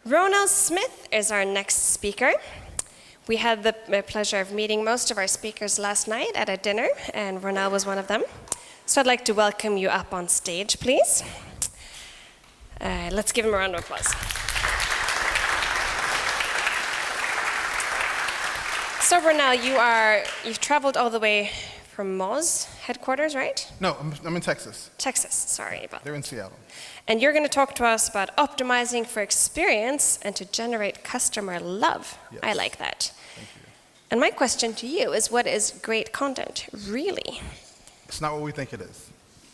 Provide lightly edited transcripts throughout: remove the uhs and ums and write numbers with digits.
Ronell Smith is our next speaker. We had the pleasure of meeting most of our speakers last night at a dinner, and Ronell was one of them. So I'd like to welcome you up on stage, please. Let's give him a round of applause. So Ronell, you've traveled all the way from Moz headquarters, right? No, I'm in Texas. Texas, sorry about that. They're in Seattle. And you're going to talk to us about optimizing for experience and to generate customer love. Yes. I like that. Thank you. And my question to you is, what is great content, really? It's not what we think it is.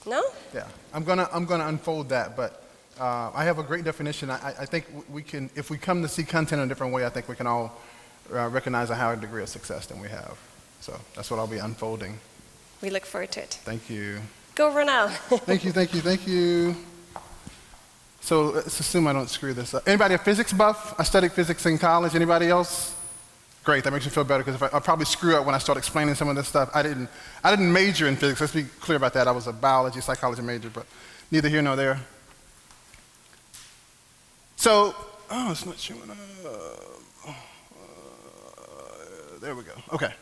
No? Yeah, I'm gonna unfold that, but I have a great definition. I think we can, if we come to see content in a different way, I think we can all recognize a higher degree of success than we have. So that's what I'll be unfolding. We look forward to it. Thank you. Go, Ronell. Thank you. So let's assume I don't screw this up. Anybody a physics buff? I studied physics in college. Anybody else? Great, that makes me feel better, because I'll probably screw up when I start explaining some of this stuff. I didn't major in physics. Let's be clear about that. I was a biology, psychology major, but neither here nor there. So, it's not showing up. There we go. Okay.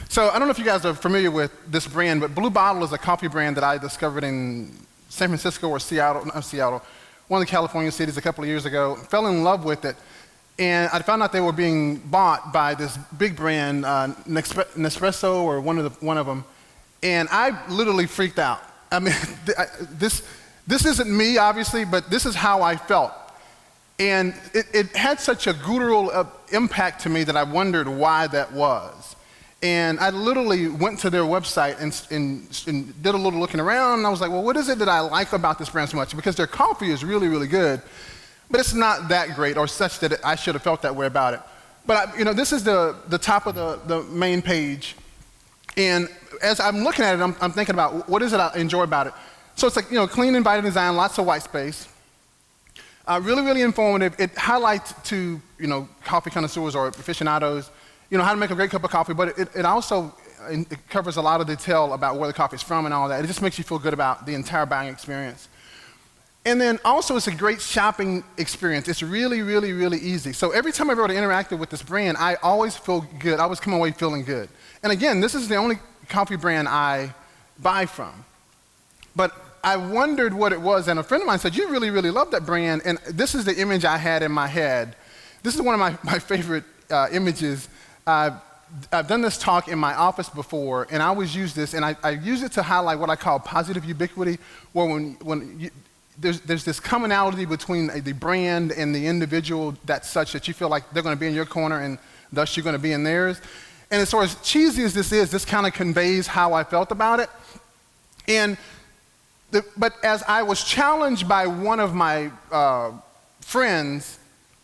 So I don't know if you guys are familiar with this brand, but Blue Bottle is a coffee brand that I discovered in San Francisco or Seattle, one of the California cities a couple of years ago. Fell in love with it, and I found out they were being bought by this big brand, Nespresso or one of them, and I literally freaked out. I mean, this isn't me, obviously, but this is how I felt. And it had such a guttural impact to me that I wondered why that was. And I literally went to their website and did a little looking around, and I was like, well, what is it that I like about this brand so much? Because their coffee is really, really good, but it's not that great or such that I should have felt that way about it. But this is the top of the main page, and as I'm looking at it, I'm thinking about what is it I enjoy about it. So it's like, clean, inviting design, lots of white space. Really, really informative. It highlights to, coffee connoisseurs or aficionados, how to make a great cup of coffee, but it also covers a lot of detail about where the coffee is from and all that. It just makes you feel good about the entire buying experience. And then also it's a great shopping experience. It's really, really, really easy. So every time I've ever interacted with this brand, I always feel good. I always come away feeling good. And again, this is the only coffee brand I buy from. But I wondered what it was, and a friend of mine said, you really, really love that brand, and this is the image I had in my head. This is one of my favorite images. I've done this talk in my office before, and I always use this, and I use it to highlight what I call positive ubiquity, where there's this commonality between the brand and the individual that's such that you feel like they're going to be in your corner, and thus you're going to be in theirs. And as sort of cheesy as this is, this kind of conveys how I felt about it. But as I was challenged by one of my friends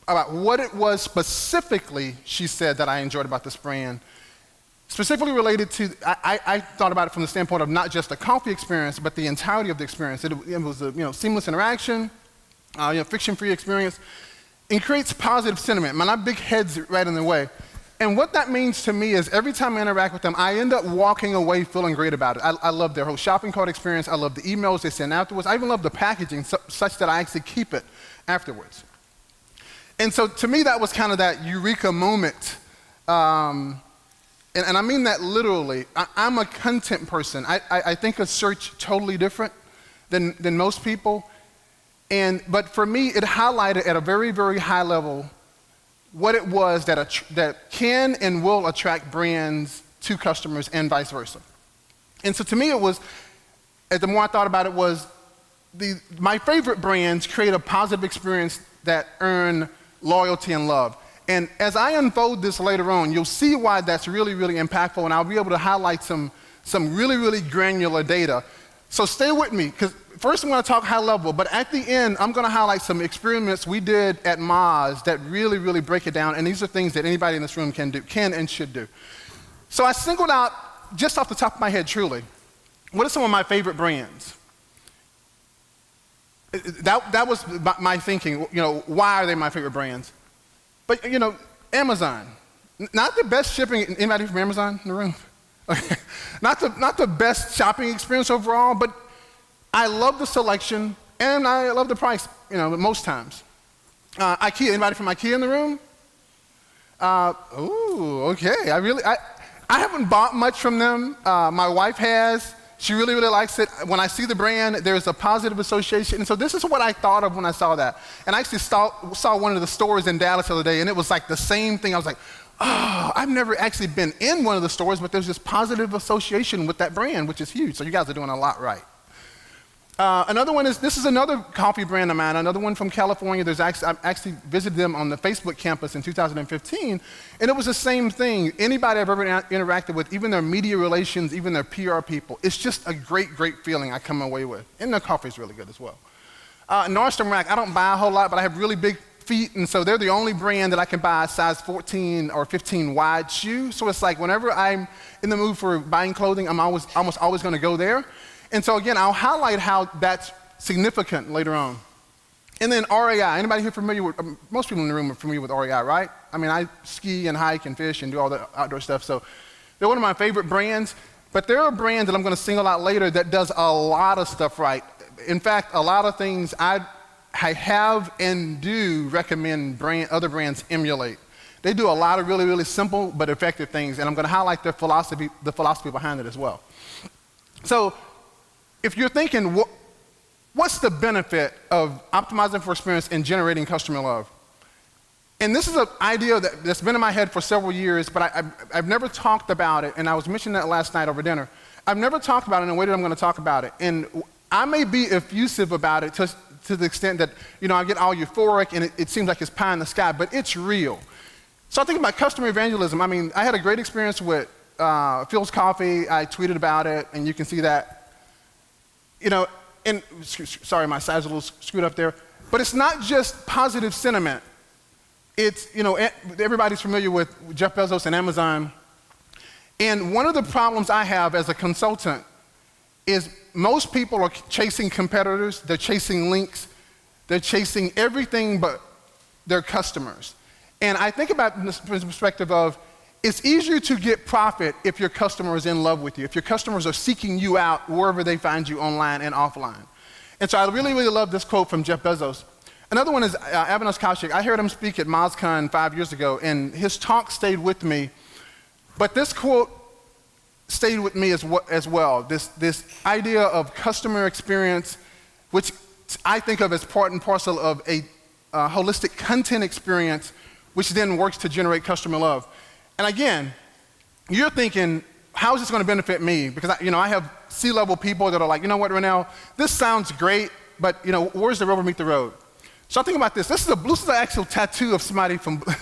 about what it was specifically, she said, that I enjoyed about this brand, specifically related to, I thought about it from the standpoint of not just the coffee experience, but the entirety of the experience. It was a seamless interaction, friction-free experience, and creates positive sentiment. My big head's right in the way. And what that means to me is every time I interact with them, I end up walking away feeling great about it. I love their whole shopping cart experience. I love the emails they send afterwards. I even love the packaging such that I actually keep it afterwards. And so to me, that was kind of that eureka moment. And I mean that literally. I'm a content person. I think of search totally different than most people. But for me, it highlighted at a very, very high level what it was that can and will attract brands to customers and vice versa. And so to me, it was, the more I thought about it, was my favorite brands create a positive experience that earn loyalty and love. And as I unfold this later on, you'll see why that's really, really impactful, and I'll be able to highlight some really, really granular data. So stay with me, because first I'm going to talk high level, but at the end, I'm going to highlight some experiments we did at Moz that really, really break it down, and these are things that anybody in this room can and should do. So I singled out, just off the top of my head, truly, what are some of my favorite brands? That was my thinking, why are they my favorite brands? But, Amazon, not the best shipping, anybody from Amazon in the room? Okay. Not the best shopping experience overall, but I love the selection and I love the price, most times. IKEA, anybody from IKEA in the room? Ooh, okay. I haven't bought much from them. My wife has. She really, really likes it. When I see the brand, there's a positive association. And so this is what I thought of when I saw that. And I actually saw one of the stores in Dallas the other day, and it was like the same thing. I was like, oh, I've never actually been in one of the stores, but there's this positive association with that brand, which is huge. So you guys are doing a lot right. Another one is, this is another coffee brand of mine, another one from California. I actually visited them on the Facebook campus in 2015, and it was the same thing. Anybody I've ever interacted with, even their media relations, even their PR people, it's just a great, great feeling I come away with. And their coffee is really good as well. Nordstrom Rack, I don't buy a whole lot, but I have really big feet, and so they're the only brand that I can buy a size 14 or 15 wide shoe. So it's like whenever I'm in the mood for buying clothing, I'm almost always going to go there. And so again, I'll highlight how that's significant later on. And then REI, anybody here familiar with, most people in the room are familiar with REI, right? I mean, I ski and hike and fish and do all the outdoor stuff, so they're one of my favorite brands, but they're a brand that I'm gonna single out later that does a lot of stuff right. In fact, a lot of things I have and do recommend other brands emulate. They do a lot of really, really simple but effective things, and I'm gonna highlight the philosophy behind it as well. So, if you're thinking, what's the benefit of optimizing for experience and generating customer love? And this is an idea that's been in my head for several years, but I've never talked about it, and I was mentioning that last night over dinner. I've never talked about it in the way that I'm going to talk about it. And I may be effusive about it to the extent that, I get all euphoric and it seems like it's pie in the sky, but it's real. So I think about customer evangelism. I mean, I had a great experience with Phil's Coffee. I tweeted about it, and you can see that. And sorry, my side's a little screwed up there, but it's not just positive sentiment. It's, everybody's familiar with Jeff Bezos and Amazon. And one of the problems I have as a consultant is most people are chasing competitors, they're chasing links, they're chasing everything but their customers. And I think about this from the perspective of, it's easier to get profit if your customer is in love with you, if your customers are seeking you out wherever they find you online and offline. And so I really, really love this quote from Jeff Bezos. Another one is Avanos Kaushik. I heard him speak at MozCon 5 years ago, and his talk stayed with me. But this quote stayed with me as well. This idea of customer experience, which I think of as part and parcel of a holistic content experience, which then works to generate customer love. And again, you're thinking, how is this going to benefit me? Because I have C-level people that are like, you know what, Ronell, this sounds great, but where's the rubber meet the road? So I think about this. This is an actual tattoo of somebody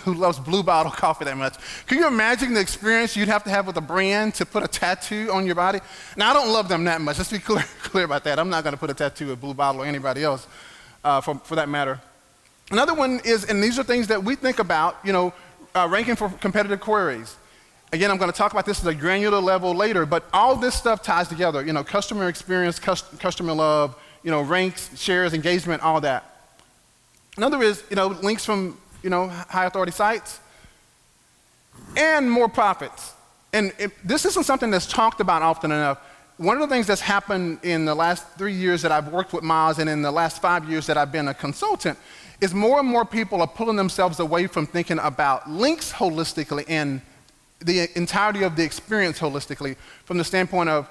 who loves Blue Bottle coffee that much. Can you imagine the experience you'd have to have with a brand to put a tattoo on your body? Now, I don't love them that much. Let's be clear about that. I'm not going to put a tattoo of Blue Bottle or anybody else for that matter. Another one is, and these are things that we think about, ranking for competitive queries. Again, I'm going to talk about this at a granular level later, but all this stuff ties together. Customer experience, customer love, ranks, shares, engagement, all that. Another is, links from, high authority sites and more profits. And this isn't something that's talked about often enough. One of the things that's happened in the last 3 years that I've worked with Moz and in the last 5 years that I've been a consultant is more and more people are pulling themselves away from thinking about links holistically and the entirety of the experience holistically from the standpoint of,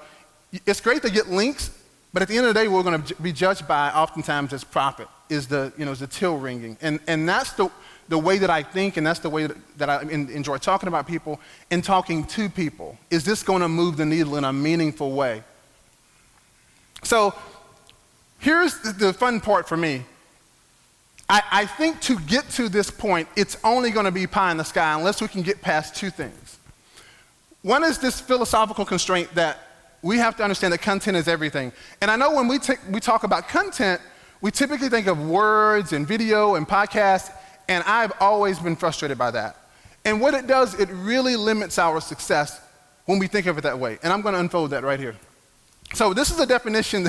it's great to get links, but at the end of the day, we're going to be judged by oftentimes as profit, is the till ringing. And that's the way that I think, and that's the way that I enjoy talking about people and talking to people. Is this going to move the needle in a meaningful way? So here's the fun part for me. I think to get to this point, it's only going to be pie in the sky unless we can get past two things. One is this philosophical constraint that we have to understand that content is everything. And I know when we talk about content, we typically think of words and video and podcasts, and I've always been frustrated by that. And what it does, it really limits our success when we think of it that way. And I'm going to unfold that right here. So this is a definition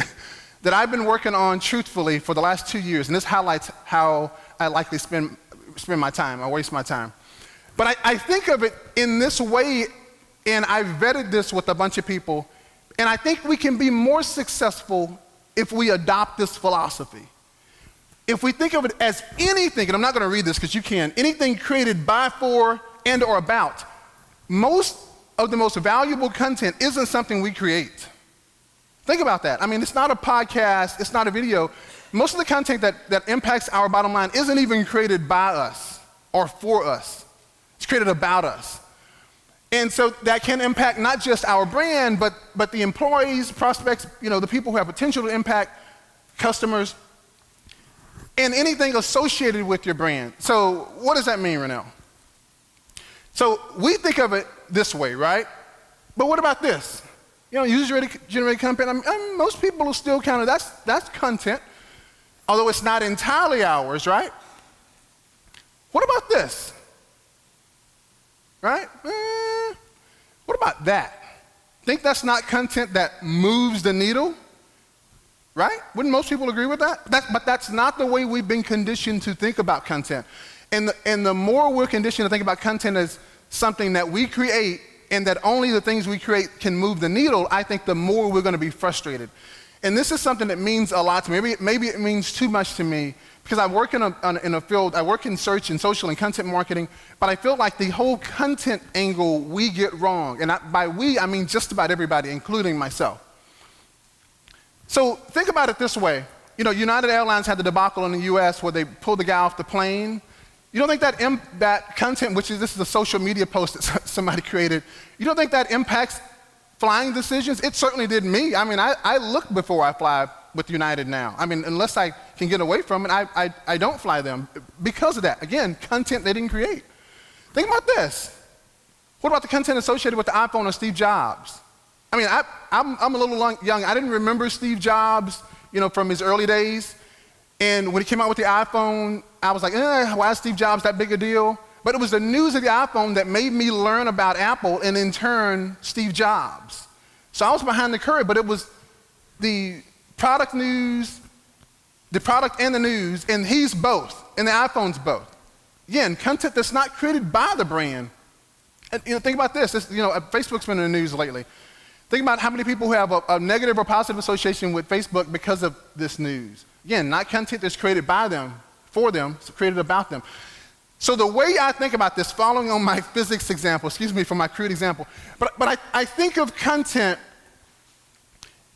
that I've been working on truthfully for the last 2 years, and this highlights how I likely spend my time, I waste my time. But I think of it in this way, and I've vetted this with a bunch of people, and I think we can be more successful if we adopt this philosophy. if we think of it as anything, and I'm not going to read this because you can, anything created by, for, and or about, most of the most valuable content isn't something we create. Think about that. I mean, it's not a podcast, it's not a video. Most of the content that impacts our bottom line isn't even created by us or for us. It's created about us. And so that can impact not just our brand, but the employees, prospects, the people who have potential to impact customers, and anything associated with your brand. So what does that mean, Ronell? So we think of it this way, right? But what about this? User-generated content. I mean, most people will still count it. That's content, although it's not entirely ours, right? What about this? Right? What about that? Think that's not content that moves the needle? Right? Wouldn't most people agree with that? But that's not the way we've been conditioned to think about content. And the more we're conditioned to think about content as something that we create and that only the things we create can move the needle, I think the more we're going to be frustrated. And this is something that means a lot to me. Maybe it means too much to me because I work in a field, I work in search and social and content marketing, but I feel like the whole content angle we get wrong. And by we, I mean just about everybody, including myself. So think about it this way. United Airlines had the debacle in the US where they pulled the guy off the plane. You don't think that content, this is a social media post that somebody created, you don't think that impacts flying decisions? It certainly did me. I mean, I look before I fly with United now. I mean, unless I can get away from it, I don't fly them because of that. Again, content they didn't create. Think about this. What about the content associated with the iPhone or Steve Jobs? I mean, I'm a little young. I didn't remember Steve Jobs, from his early days. And when he came out with the iPhone, I was like, why is Steve Jobs that big a deal? But it was the news of the iPhone that made me learn about Apple and in turn, Steve Jobs. So I was behind the curve, but it was the product news, the product and the news, and he's both, and the iPhone's both. Again, content that's not created by the brand. And, think about this. Facebook's been in the news lately. Think about how many people who have a negative or positive association with Facebook because of this news. Again, not content that's created by them, for them, it's created about them. So the way I think about this, following on my physics example, from my crude example, but I think of content,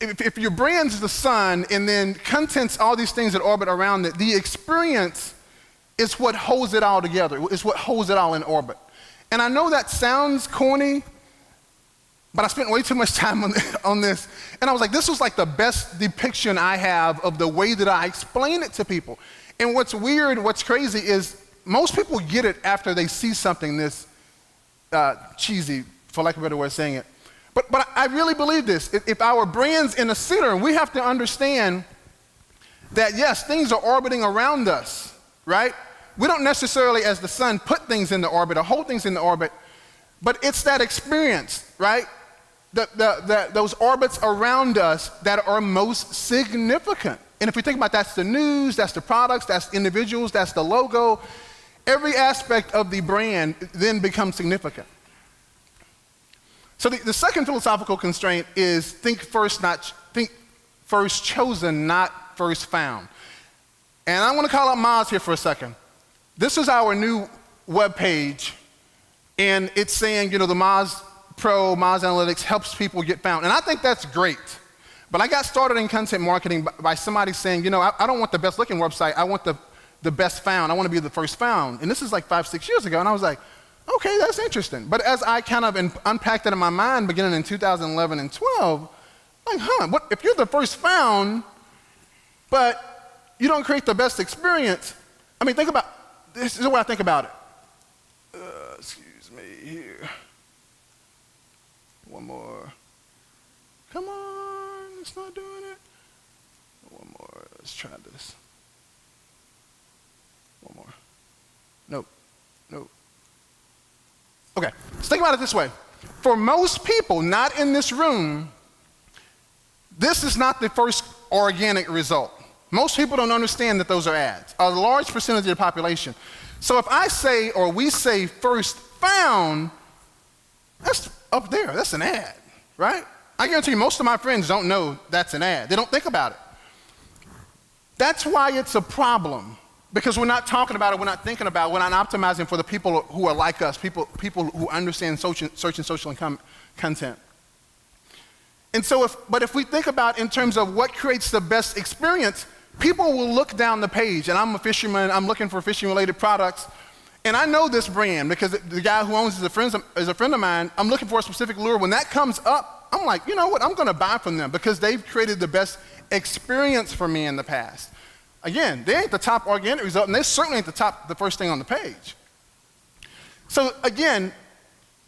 if your brand's the sun and then content's all these things that orbit around it, the experience is what holds it all together, is what holds it all in orbit. And I know that sounds corny, but I spent way too much time on this. And I was like, this was like the best depiction I have of the way that I explain it to people. And what's weird, what's crazy is most people get it after they see something this cheesy, for lack of a better way of saying it. But I really believe this. If our brand's in the center, we have to understand that, yes, things are orbiting around us, right? We don't necessarily, as the sun, put things into orbit or hold things into orbit, but it's that experience, right? Those orbits around us that are most significant. And if we think about that's the news, that's the products, that's individuals, that's the logo, every aspect of the brand then becomes significant. So the second philosophical constraint is think first chosen, not first found. And I want to call out Moz here for a second. This is our new web page, and it's saying, the Moz Pro, Moz Analytics helps people get found. And I think that's great. But I got started in content marketing by somebody saying, I don't want the best looking website, I want the best found. I want to be the first found. And this is like 5-6 years ago, and I was like, okay, that's interesting. But as I kind of unpacked it in my mind beginning in 2011 and 12, what if you're the first found, but you don't create the best experience? I mean, think about, this is the way I think about it. Excuse me here. One more. Come on, it's not doing it. One more, let's try this. One more. Nope. Okay, let's think about it this way. For most people not in this room, this is not the first organic result. Most people don't understand that those are ads, a large percentage of the population. So if I say, or we say first found, that's up there, that's an ad, right? I guarantee you most of my friends don't know that's an ad. They don't think about it. That's why it's a problem, because we're not talking about it, we're not thinking about it, we're not optimizing for the people who are like us, people who understand search and social content. And so if we think about in terms of what creates the best experience, people will look down the page, and I'm a fisherman, I'm looking for fishing-related products, and I know this brand because the guy who owns it is a friend of mine. I'm looking for a specific lure. When that comes up, I'm like, you know what, I'm gonna buy from them because they've created the best experience for me in the past. Again, they ain't the top organic result, and they certainly ain't the first thing on the page. So again,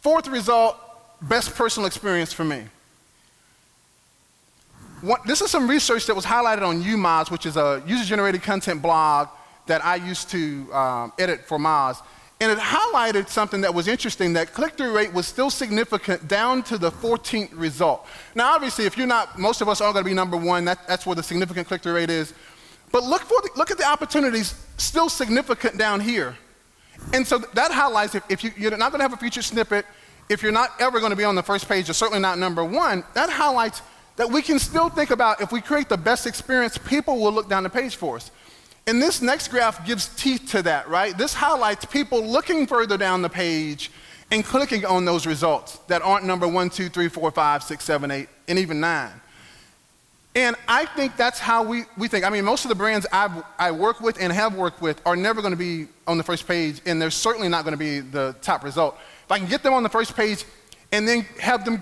fourth result, best personal experience for me. This is some research that was highlighted on UMoz, which is a user-generated content blog that I used to edit for Moz. And it highlighted something that was interesting, that click-through rate was still significant down to the 14th result. Now, obviously, if you're not, most of us aren't gonna be number one, that's where the significant click-through rate is. But look at the opportunities still significant down here. And so that highlights if you're not gonna have a featured snippet, if you're not ever gonna be on the first page, or certainly not number one, that highlights that we can still think about if we create the best experience, people will look down the page for us. And this next graph gives teeth to that, right? This highlights people looking further down the page and clicking on those results that aren't number 1, 2, 3, 4, 5, 6, 7, 8, and even 9. And I think that's how we think. I mean, most of the brands I work with and have worked with are never gonna be on the first page, and they're certainly not gonna be the top result. If I can get them on the first page and then have them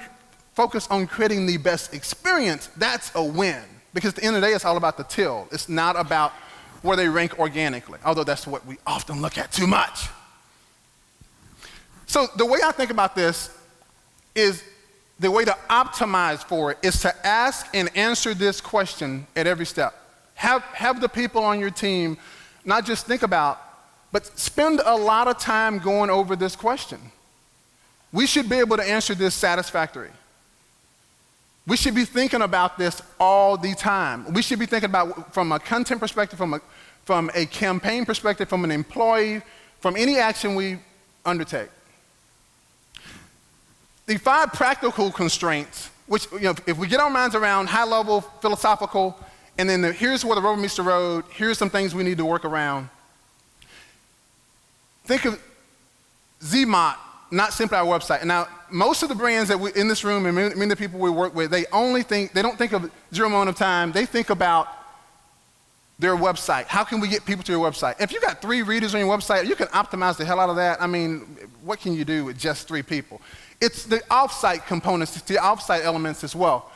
focus on creating the best experience, that's a win. Because at the end of the day, it's all about the till. It's not about where they rank organically, although that's what we often look at too much. So the way I think about this is the way to optimize for it is to ask and answer this question at every step. Have the people on your team not just think about, but spend a lot of time going over this question. We should be able to answer this satisfactorily. We should be thinking about this all the time. We should be thinking about, from a content perspective, from a campaign perspective, from an employee, from any action we undertake. The 5 practical constraints, which, if we get our minds around high level, philosophical, and then here's where the rubber meets the road, here's some things we need to work around. Think of ZMOT, not simply our website. And now, most of the brands that in this room and many of the people we work with, they don't think of 0 moment of time, they think about their website. How can we get people to your website? If you got 3 readers on your website, you can optimize the hell out of that. I mean, what can you do with just 3 people? It's the off-site components, it's the off-site elements as well.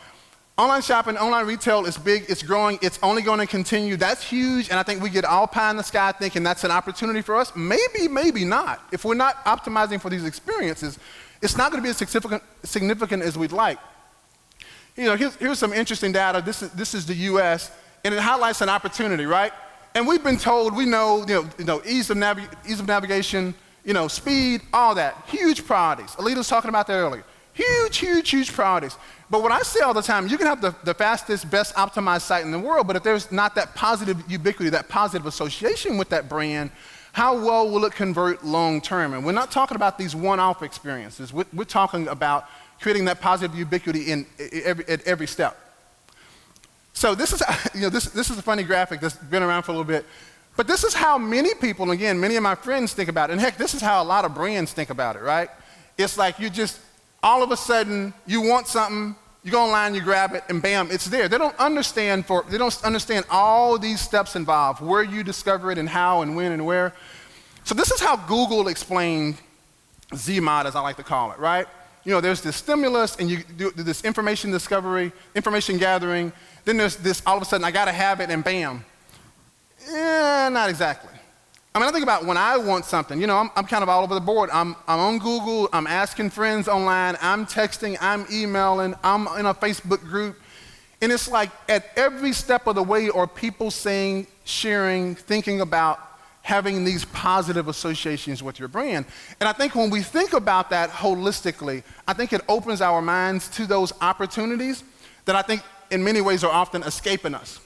Online shopping, online retail is big, it's growing, it's only going to continue. That's huge, and I think we get all pie in the sky thinking that's an opportunity for us. Maybe, maybe not. If we're not optimizing for these experiences, it's not going to be as significant as we'd like. Here's some interesting data. This is the U.S., and it highlights an opportunity, right? And we've been told, we know, ease of navigation, speed, all that. Huge priorities. Alita was talking about that earlier. Huge, huge, huge priorities. But what I say all the time, you can have the fastest, best optimized site in the world, but if there's not that positive ubiquity, that positive association with that brand, how well will it convert long term? And we're not talking about these one-off experiences. We're talking about creating that positive ubiquity at every step. So this is, this is a funny graphic that's been around for a little bit, but this is how many people, and again, many of my friends think about it, and heck, this is how a lot of brands think about it, right? It's like all of a sudden, you want something, you go online, you grab it, and bam, it's there. They don't understand all these steps involved, where you discover it and how and when and where. So this is how Google explained ZMOD, as I like to call it, right? There's this stimulus, and you do this information discovery, information gathering, then there's this, all of a sudden, I gotta have it, and bam. Not exactly. I mean, I think about when I want something, I'm kind of all over the board. I'm on Google, I'm asking friends online, I'm texting, I'm emailing, I'm in a Facebook group. And it's like at every step of the way are people saying, sharing, thinking about having these positive associations with your brand. And I think when we think about that holistically, I think it opens our minds to those opportunities that I think in many ways are often escaping us.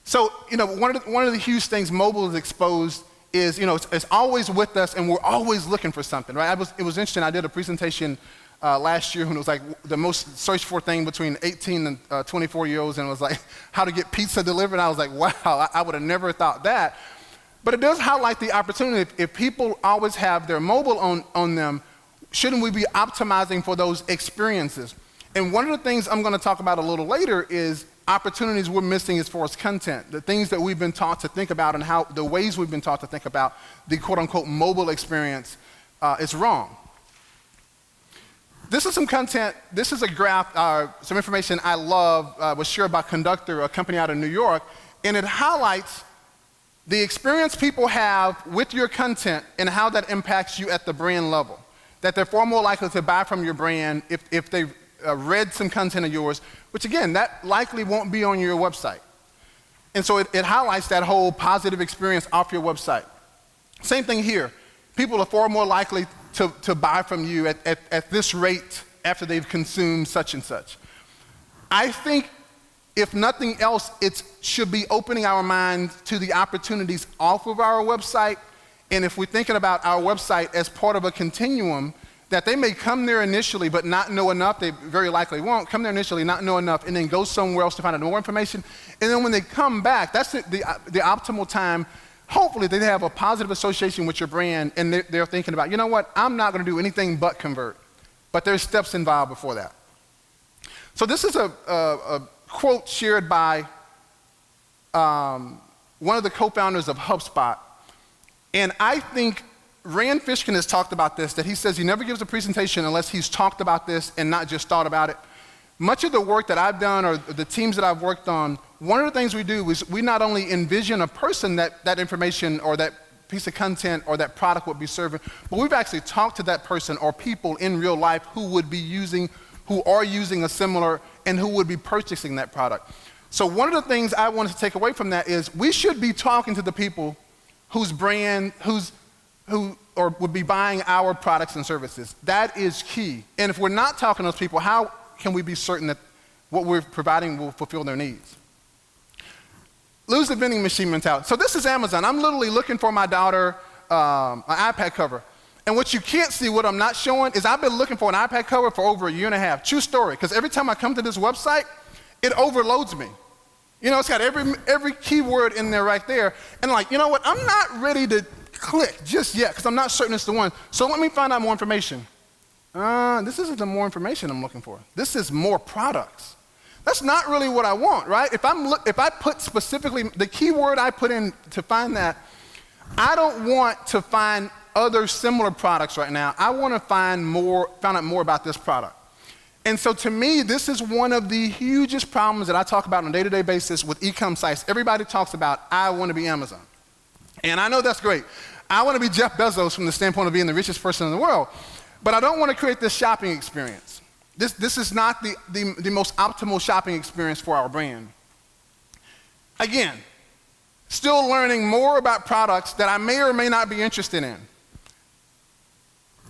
So, one of the huge things mobile is exposed is, it's always with us and we're always looking for something, right? It was interesting, I did a presentation last year when it was like the most searched for thing between 18 and 24-year-olds, and it was like how to get pizza delivered. I was like, wow, I would have never thought that. But it does highlight the opportunity. If people always have their mobile on them, shouldn't we be optimizing for those experiences? And one of the things I'm going to talk about a little later is opportunities we're missing as far as content, the things that we've been taught to think about and how the ways we've been taught to think about the quote-unquote mobile experience is wrong. This is some content. This is a graph, some information I love, was shared by Conductor, a company out of New York, and it highlights the experience people have with your content and how that impacts you at the brand level. That they're far more likely to buy from your brand if they've read some content of yours, which again, that likely won't be on your website. And so it highlights that whole positive experience off your website. Same thing here. People are far more likely to buy from you at this rate after they've consumed such and such. I think if nothing else, it should be opening our minds to the opportunities off of our website. And if we're thinking about our website as part of a continuum, that they may come there initially but not know enough, they very likely won't, come there initially, not know enough, and then go somewhere else to find out more information. And then when they come back, that's the optimal time. Hopefully they have a positive association with your brand and they're thinking about, you know what, I'm not gonna do anything but convert. But there's steps involved before that. So this is a quote shared by one of the co-founders of HubSpot. And I think Rand Fishkin has talked about this, that he says he never gives a presentation unless he's talked about this and not just thought about it. Much of the work that I've done or the teams that I've worked on, one of the things we do is we not only envision a person that information or that piece of content or that product would be serving, but we've actually talked to that person or people in real life who are using a similar and who would be purchasing that product. So one of the things I wanted to take away from that is we should be talking to the people whose brand, who would be buying our products and services. That is key. And if we're not talking to those people, how can we be certain that what we're providing will fulfill their needs? Lose the vending machine mentality. So this is Amazon. I'm literally looking for my daughter an iPad cover. And what you can't see, what I'm not showing, is I've been looking for an iPad cover for over a year and a half. True story, because every time I come to this website, it overloads me. You know, it's got every keyword in there right there. And like, you know what, I'm not ready to click just yet, because I'm not certain it's the one. So let me find out more information. This isn't the more information I'm looking for. This is more products. That's not really what I want, right? If I put specifically, the keyword I put in to find that, I don't want to find other similar products right now. I want to find out more about this product. And so to me, this is one of the hugest problems that I talk about on a day-to-day basis with e-com sites. Everybody talks about, I want to be Amazon. And I know that's great. I want to be Jeff Bezos from the standpoint of being the richest person in the world. But I don't want to create this shopping experience. This is not the most optimal shopping experience for our brand. Again, still learning more about products that I may or may not be interested in.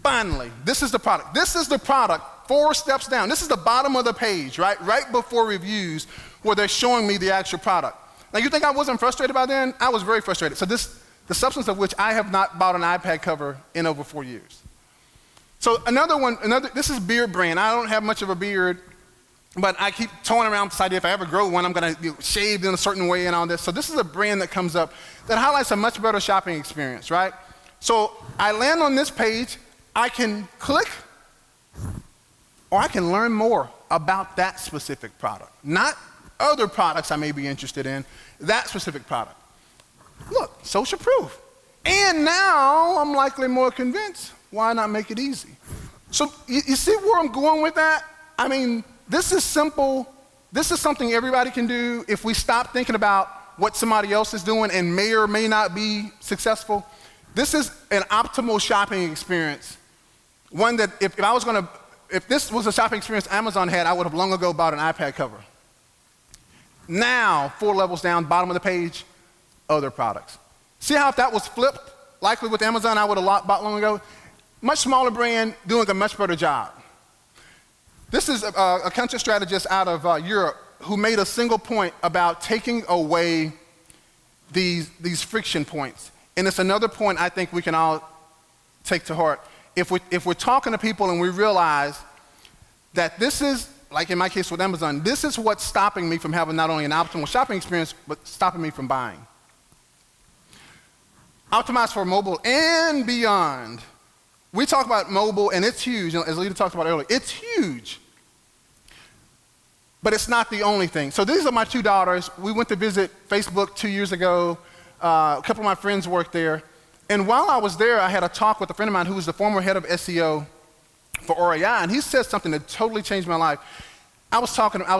Finally, this is the product. This is the product 4 steps down. This is the bottom of the page, right? Right before reviews where they're showing me the actual product. Now you think I wasn't frustrated by then? I was very frustrated. So the substance of which I have not bought an iPad cover in over 4 years. So this is beard brand. I don't have much of a beard, but I keep toying around with this idea if I ever grow one, I'm gonna shave in a certain way and all this. So this is a brand that comes up that highlights a much better shopping experience, right? So I land on this page, I can click, or I can learn more about that specific product. Not other products I may be interested in, that specific product. Look, social proof. And now I'm likely more convinced. Why not make it easy? So you see where I'm going with that? I mean, this is simple. This is something everybody can do if we stop thinking about what somebody else is doing and may or may not be successful. This is an optimal shopping experience. One that if this was a shopping experience Amazon had, I would have long ago bought an iPad cover. Now, 4 levels down, bottom of the page, other products. See how if that was flipped, likely with Amazon, I would have bought long ago? Much smaller brand doing a much better job. This is a content strategist out of Europe who made a single point about taking away these friction points. And it's another point I think we can all take to heart. If we're talking to people and we realize that this is, like in my case with Amazon, this is what's stopping me from having not only an optimal shopping experience, but stopping me from buying. Optimized for mobile and beyond. We talk about mobile, and it's huge. You know, as Lita talked about earlier, it's huge. But it's not the only thing. So these are my two daughters. We went to visit Facebook 2 years ago. A couple of my friends worked there. And while I was there, I had a talk with a friend of mine who was the former head of SEO for REI, and he said something that totally changed my life. I was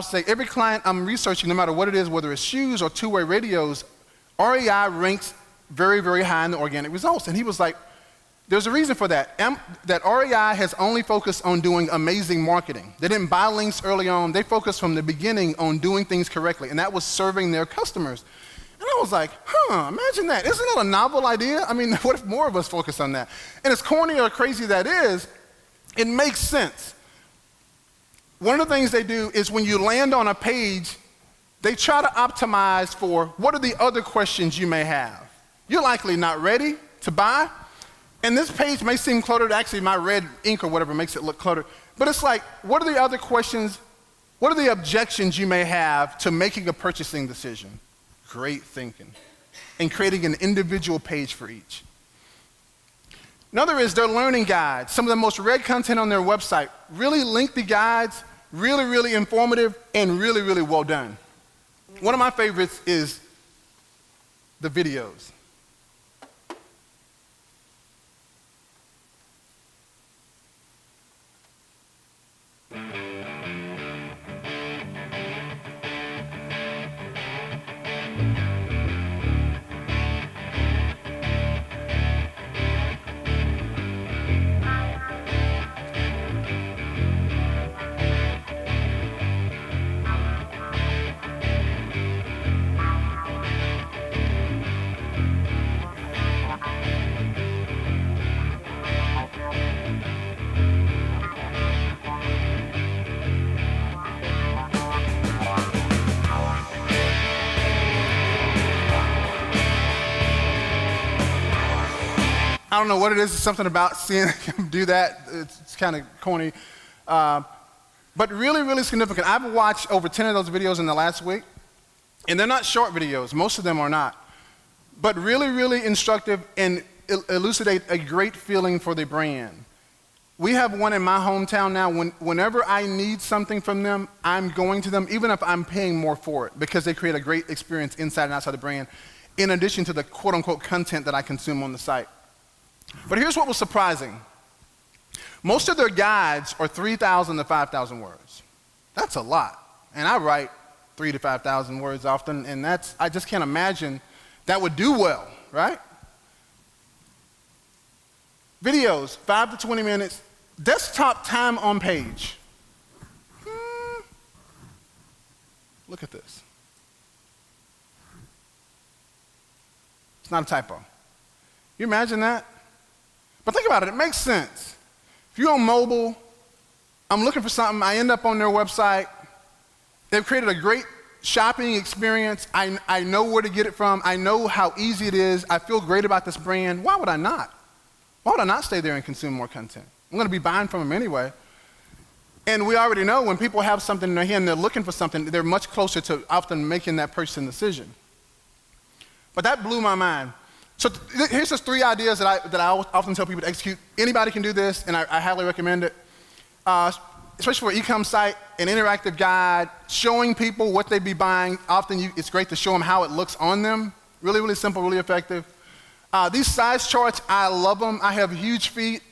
saying, every client I'm researching, no matter what it is, whether it's shoes or two-way radios, REI ranks very, very high in the organic results. And he was like, there's a reason for that. That REI has only focused on doing amazing marketing. They didn't buy links early on. They focused from the beginning on doing things correctly, and that was serving their customers. And I was like, imagine that. Isn't that a novel idea? I mean, what if more of us focus on that? And as corny or crazy that is, it makes sense. One of the things they do is when you land on a page, they try to optimize for what are the other questions you may have. You're likely not ready to buy, and this page may seem cluttered. Actually, my red ink or whatever makes it look cluttered. But it's like, what are the other questions? What are the objections you may have to making a purchasing decision? Great thinking. And creating an individual page for each. Another is their learning guides. Some of the most read content on their website. Really lengthy guides, really, really informative, and really, really well done. One of my favorites is the videos. I don't know what it is, it's something about seeing him do that. It's kind of corny. But really, really significant. I've watched over 10 of those videos in the last week, and they're not short videos. Most of them are not. But really, really instructive and elucidate a great feeling for the brand. We have one in my hometown now. Whenever I need something from them, I'm going to them, even if I'm paying more for it, because they create a great experience inside and outside the brand, in addition to the quote-unquote content that I consume on the site. But here's what was surprising. Most of their guides are 3,000 to 5,000 words. That's a lot. And I write 3,000 to 5,000 words often, and I just can't imagine that would do well, right? Videos, 5 to 20 minutes. Desktop time on page. Look at this. It's not a typo. You imagine that? But think about it, it makes sense. If you're on mobile, I'm looking for something, I end up on their website. They've created a great shopping experience. I know where to get it from. I know how easy it is. I feel great about this brand. Why would I not? Why would I not stay there and consume more content? I'm going to be buying from them anyway. And we already know when people have something in their hand, they're looking for something, they're much closer to often making that purchasing decision. But that blew my mind. So here's just 3 ideas that I often tell people to execute. Anybody can do this, and I highly recommend it. Especially for an e-com site, an interactive guide, showing people what they'd be buying. Often it's great to show them how it looks on them. Really, really simple, really effective. These size charts, I love them. I have huge feet.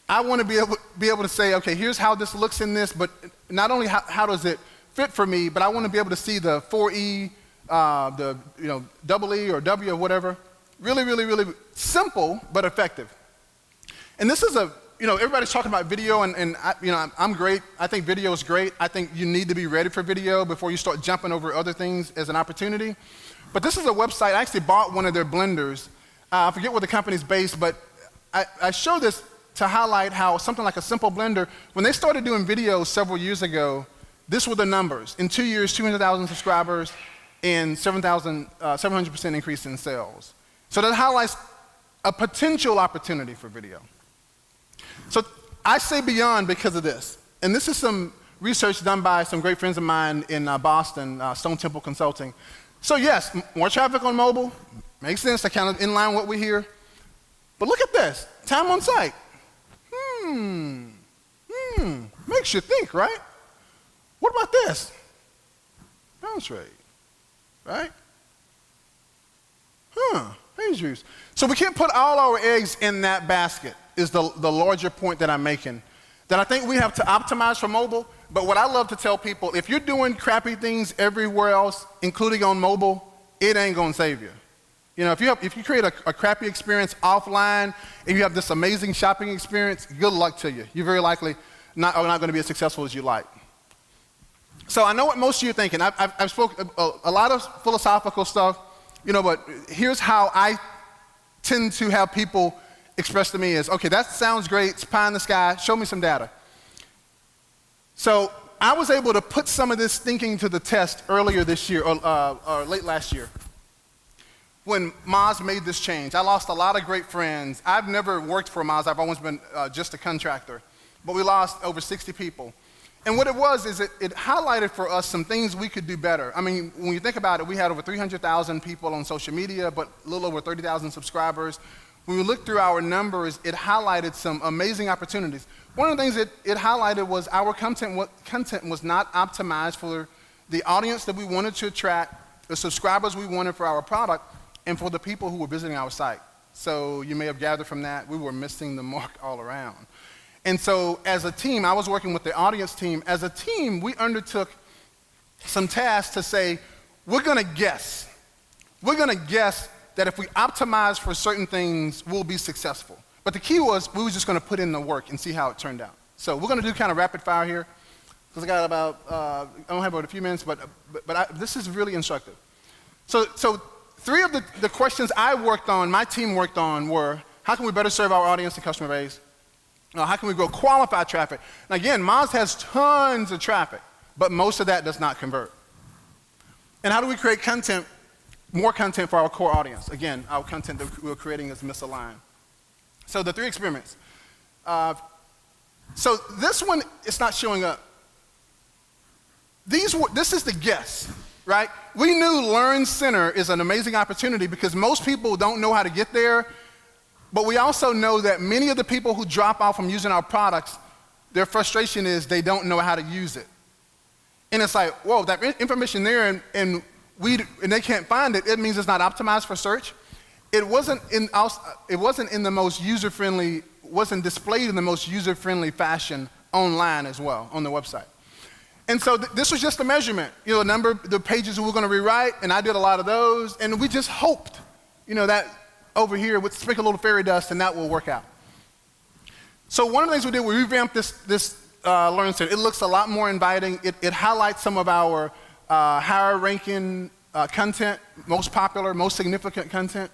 I want to be able to say, okay, here's how this looks in this, but not only how does it fit for me, but I want to be able to see the 4E, the double E or W or whatever. Really, really, really simple, but effective. And this is everybody's talking about video, and I'm great. I think video is great. I think you need to be ready for video before you start jumping over other things as an opportunity. But this is a website. I actually bought one of their blenders. I forget where the company's based, but I show this to highlight how something like a simple blender, when they started doing videos several years ago, this were the numbers. In 2 years, 200,000 subscribers and 700% increase in sales. So that highlights a potential opportunity for video. So I say beyond because of this. And this is some research done by some great friends of mine in Boston, Stone Temple Consulting. So yes, more traffic on mobile, makes sense, to kind of in line with what we hear. But look at this, time on site. Makes you think, right? What about this? Bounce rate, right? Page views. So we can't put all our eggs in that basket, is the larger point that I'm making. That I think we have to optimize for mobile, but what I love to tell people, if you're doing crappy things everywhere else, including on mobile, it ain't gonna save you. You know, if you create a crappy experience offline and you have this amazing shopping experience, good luck to you. You're very likely are not gonna be as successful as you like. So I know what most of you are thinking. I've spoken a lot of philosophical stuff, you know, but here's how I tend to have people express to me is, okay, that sounds great, it's pie in the sky, show me some data. So I was able to put some of this thinking to the test earlier this year, or late last year, when Moz made this change. I lost a lot of great friends. I've never worked for Moz, I've always been just a contractor, but we lost over 60 people. And what it was is it highlighted for us some things we could do better. I mean, when you think about it, we had over 300,000 people on social media, but a little over 30,000 subscribers. When we looked through our numbers, it highlighted some amazing opportunities. One of the things it highlighted was our content was not optimized for the audience that we wanted to attract, the subscribers we wanted for our product, and for the people who were visiting our site. So you may have gathered from that, we were missing the mark all around. And so as a team, I was working with the audience team. As a team, we undertook some tasks to say, we're gonna guess. We're gonna guess that if we optimize for certain things, we'll be successful. But the key was, we were just gonna put in the work and see how it turned out. So we're gonna do kind of rapid fire here, because I got about, I don't have about a few minutes, but this is really instructive. So three of the questions I worked on, my team worked on were, how can we better serve our audience and customer base? How can we grow qualified traffic? Now again, Moz has tons of traffic, but most of that does not convert. And how do we create content, more content for our core audience? Again, our content that we're creating is misaligned. So the three experiments. So this one, it's not showing up. This is the guess, right? We knew Learn Center is an amazing opportunity because most people don't know how to get there. But we also know that many of the people who drop off from using our products, their frustration is they don't know how to use it. And it's like, whoa, that information there and they can't find it, it means it's not optimized for search. It wasn't in the most user-friendly, wasn't displayed in the most user-friendly fashion online as well, on the website. And so this was just a measurement, you know, the pages we were gonna rewrite, and I did a lot of those, and we just hoped, you know, that over here, with sprinkle a little fairy dust, and that will work out. So one of the things we did, we revamped this Learn Center. It looks a lot more inviting. It highlights some of our higher ranking content, most popular, most significant content.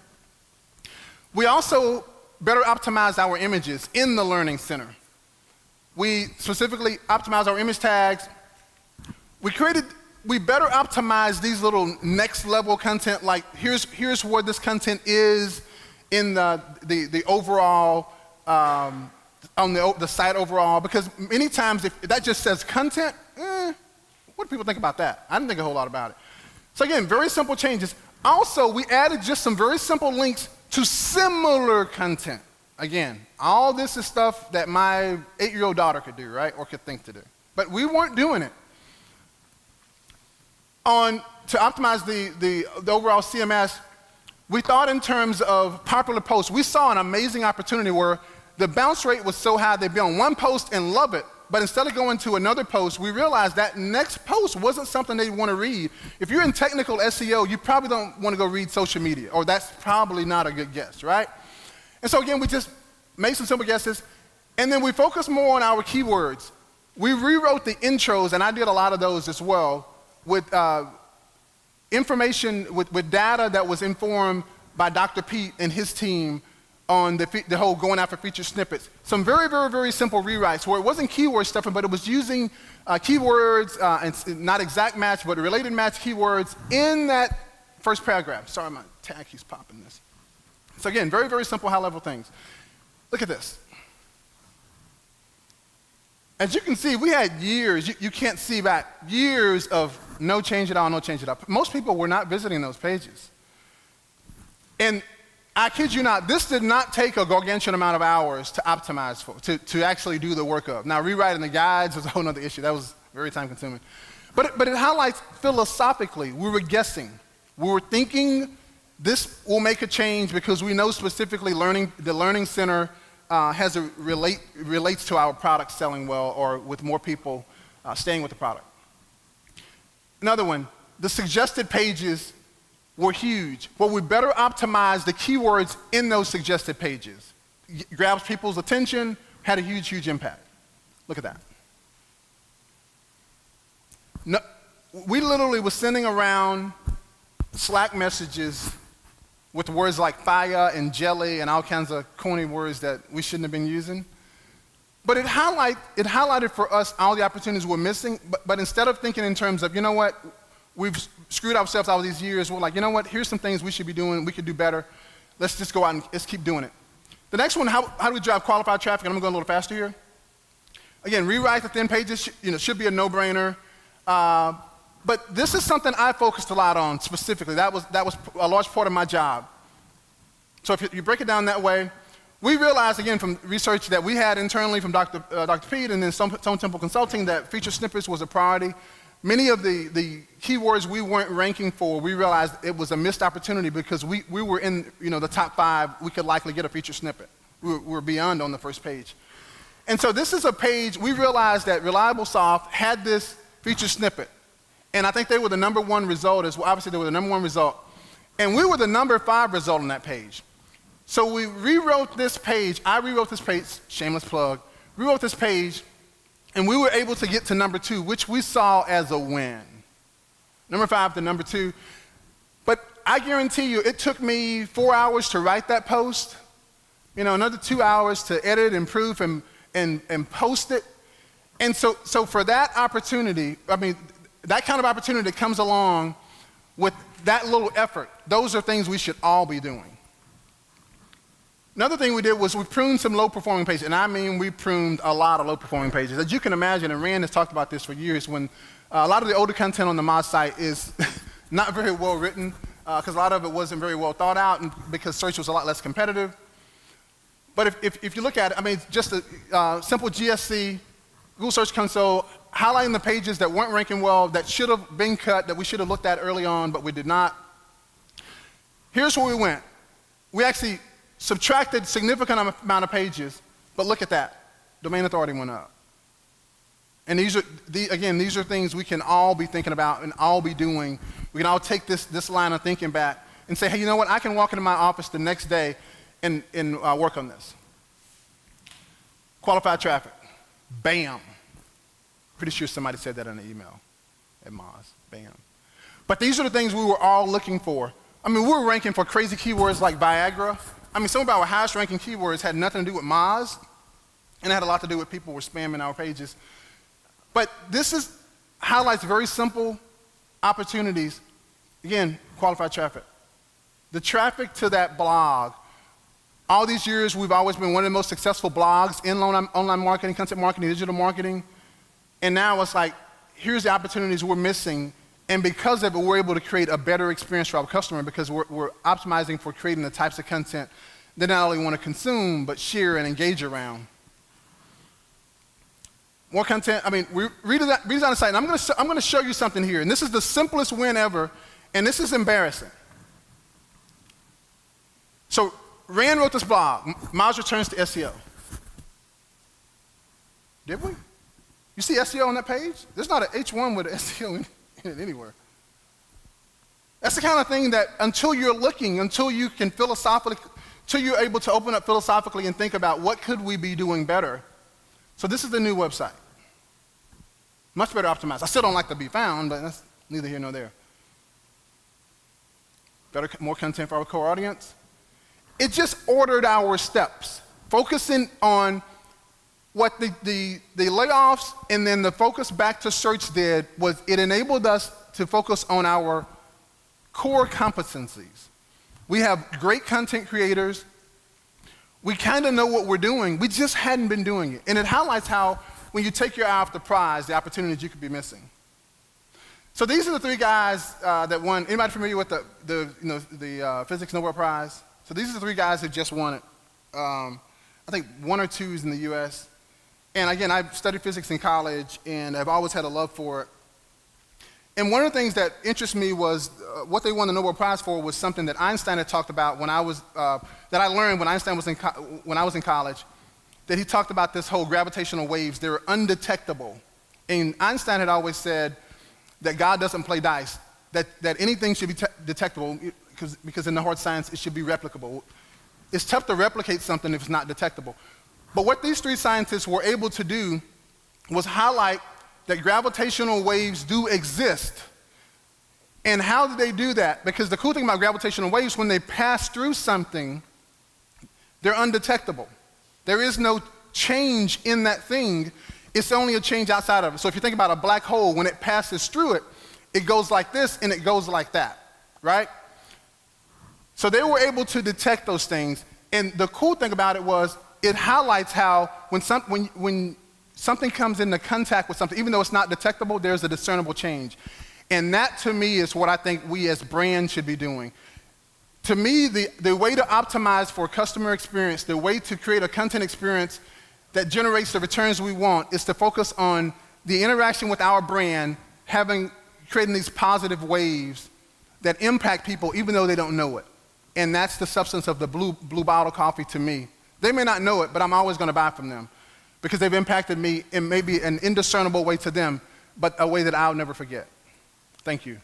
We also better optimize our images in the Learning Center. We specifically optimize our image tags. We better optimize these little next level content, like here's where this content is in the overall, on the site overall, because many times if that just says content, what do people think about that? I didn't think a whole lot about it. So again, very simple changes. Also, we added just some very simple links to similar content. Again, all this is stuff that my 8-year-old daughter could do, right, or could think to do. But we weren't doing it. To optimize the overall CMS, we thought in terms of popular posts. We saw an amazing opportunity where the bounce rate was so high they'd be on one post and love it, but instead of going to another post, we realized that next post wasn't something they want to read. If you're in technical SEO, you probably don't want to go read social media, or that's probably not a good guess, right? And so again, we just made some simple guesses, and then we focused more on our keywords. We rewrote the intros, and I did a lot of those as well, with information, with data that was informed by Dr. Pete and his team on the whole going after featured snippets. Some very, very, very simple rewrites where it wasn't keyword stuffing, but it was using keywords, and not exact match, but related match keywords in that first paragraph. Sorry, my tag keeps popping this. So again, very, very simple high-level things. Look at this. As you can see, we had years, you can't see back, years of no change at all, no change at all. Most people were not visiting those pages. And I kid you not, this did not take a gargantuan amount of hours to optimize for, to actually do the work of. Now, rewriting the guides was a whole other issue. That was very time consuming. But it highlights philosophically, we were guessing. We were thinking this will make a change because we know specifically the Learning Center relates to our product selling well or with more people staying with the product. Another one, the suggested pages were huge, but we better optimize the keywords in those suggested pages. Grabs people's attention, had a huge, huge impact. Look at that. No, we literally were sending around Slack messages with words like fire and jelly and all kinds of corny words that we shouldn't have been using. But it highlighted for us all the opportunities we're missing, but instead of thinking in terms of, you know what, we've screwed ourselves all these years, we're like, you know what, here's some things we should be doing, we could do better. Let's just go out and let's keep doing it. The next one, how do we drive qualified traffic? And I'm going to go a little faster here. Again, rewrite the thin pages, should be a no-brainer. But this is something I focused a lot on specifically. That was a large part of my job. So if you break it down that way, we realized, again, from research that we had internally from Dr. Pete and then Stone Temple Consulting that feature snippets was a priority. Many of the keywords we weren't ranking for, we realized it was a missed opportunity because we were in the top 5, we could likely get a feature snippet. We were beyond on the first page. And so this is a page, we realized that ReliableSoft had this feature snippet. And I think they were the #1 result as well. Obviously, they were the #1 result. And we were the #5 result on that page. So we rewrote this page. I rewrote this page, shameless plug, rewrote this page, and we were able to get to #2, which we saw as a win. #5 to #2. But I guarantee you, it took me 4 hours to write that post, another 2 hours to edit, improve, and post it. And so for that opportunity, that kind of opportunity that comes along with that little effort, those are things we should all be doing. Another thing we did was we pruned some low-performing pages, and I mean we pruned a lot of low-performing pages. As you can imagine, and Rand has talked about this for years, when a lot of the older content on the Moz site is not very well written, because a lot of it wasn't very well thought out, and because search was a lot less competitive. But if you look at it, just a simple GSC, Google Search Console, highlighting the pages that weren't ranking well, that should have been cut, that we should have looked at early on, but we did not. Here's where we went. We actually subtracted a significant amount of pages, but look at that. Domain authority went up. And these are things we can all be thinking about and all be doing. We can all take this line of thinking back and say, hey, you know what? I can walk into my office the next day and work on this. Qualified traffic. Bam. Pretty sure somebody said that in an email at Moz. Bam. But these are the things we were all looking for. We were ranking for crazy keywords like Viagra. Some of our highest ranking keywords had nothing to do with Moz, and it had a lot to do with people were spamming our pages. But this highlights very simple opportunities. Again, qualified traffic. The traffic to that blog. All these years, we've always been one of the most successful blogs in online marketing, content marketing, digital marketing. And now it's like, here's the opportunities we're missing. And because of it, we're able to create a better experience for our customer because we're optimizing for creating the types of content they not only want to consume, but share and engage around. More content, we redesign the site. And I'm going to show you something here. And this is the simplest win ever. And this is embarrassing. So Rand wrote this blog, Moz returns to SEO. Did we? You see SEO on that page? There's not an H1 with SEO in it anywhere. That's the kind of thing that until you're looking, until you can until you're able to open up philosophically and think about what could we be doing better. So this is the new website. Much better optimized. I still don't like to be found, but that's neither here nor there. More content for our core audience. It just ordered our steps, focusing on what the layoffs and then the focus back to search did was it enabled us to focus on our core competencies. We have great content creators. We kind of know what we're doing. We just hadn't been doing it. And it highlights how when you take your eye off the prize, the opportunities you could be missing. So these are the three guys that won. Anybody familiar with the Physics Nobel Prize? So these are the three guys that just won it. I think 1 or 2 is in the U.S. And again, I studied physics in college, and I've always had a love for it. And one of the things that interested me was what they won the Nobel Prize for was something that Einstein had talked about when I was that I learned when Einstein was when I was in college. That he talked about this whole gravitational waves. They were undetectable, and Einstein had always said that God doesn't play dice. That anything should be detectable because in the hard science it should be replicable. It's tough to replicate something if it's not detectable. But what these three scientists were able to do was highlight that gravitational waves do exist. And how did they do that? Because the cool thing about gravitational waves, when they pass through something, they're undetectable. There is no change in that thing. It's only a change outside of it. So if you think about a black hole, when it passes through it, it goes like this and it goes like that, right? So they were able to detect those things. And the cool thing about it was it highlights how when something comes into contact with something, even though it's not detectable, there's a discernible change. And that, to me, is what I think we as brands should be doing. To me, the way to optimize for customer experience, the way to create a content experience that generates the returns we want is to focus on the interaction with our brand, creating these positive waves that impact people even though they don't know it. And that's the substance of the Blue Bottle coffee to me. They may not know it, but I'm always going to buy from them because they've impacted me in maybe an indiscernible way to them, but a way that I'll never forget. Thank you.